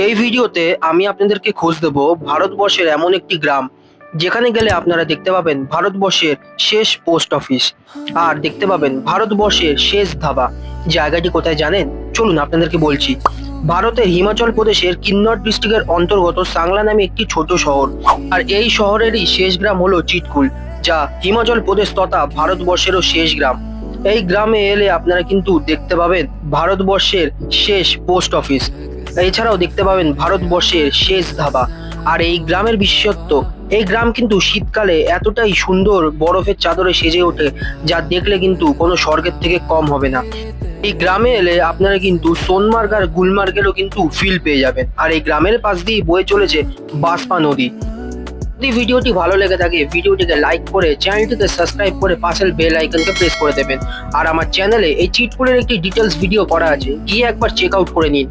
এই ভিডিওতে আমি আপনাদেরকে খোঁজ দেব ভারতবর্ষের এমন একটি গ্রাম যেখানে গেলে আপনারা দেখতে পাবেন ভারতবর্ষের শেষ পোস্ট অফিস আর দেখতে পাবেন ভারতবর্ষের শেষ ধাবা। জায়গাটি কোথায় জানেন? চলুন আপনাদেরকে বলছি। ভারতের হিমাচল প্রদেশের কিন্নর ডিস্ট্রিক্টের অন্তর্গত সাংলা নামে একটি ছোট শহর, আর এই শহরেরই শেষ গ্রাম হলো চিটকুল, যা হিমাচল প্রদেশ তথা ভারতবর্ষেরও শেষ গ্রাম। এই গ্রামে এলে আপনারা কিন্তু দেখতে পাবেন ভারতবর্ষের শেষ পোস্ট অফিস, এছাড়াও দেখতে পাবেন ভারতবর্ষের শেষ ধাবা। আর এই গ্রামের বিশেষত্ব, এই গ্রাম কিন্তু শীতকালে এতটাই সুন্দর বরফের চাদরে সেজে ওঠে, যা দেখলে কিন্তু কোনো স্বর্গের থেকে কম হবে না। এই গ্রামে এলে আপনারা কিন্তু সোনমার্গ আর গুলমার্গেরও কিন্তু ফিল পেয়ে যাবেন। আর এই গ্রামের পাশ দিয়ে বয়ে চলেছে বাঁশপা নদী। যদি ভিডিওটি ভালো লেগে থাকে ভিডিওটিকে লাইক করে চ্যানেলটিকে সাবস্ক্রাইব করে পাশের বেল আইকনকে প্রেস করে দেবেন। আর আমার চ্যানেলে এই চিটকুলের একটি ডিটেলস ভিডিও করা আছে, গিয়ে একবার চেক আউট করে নিন।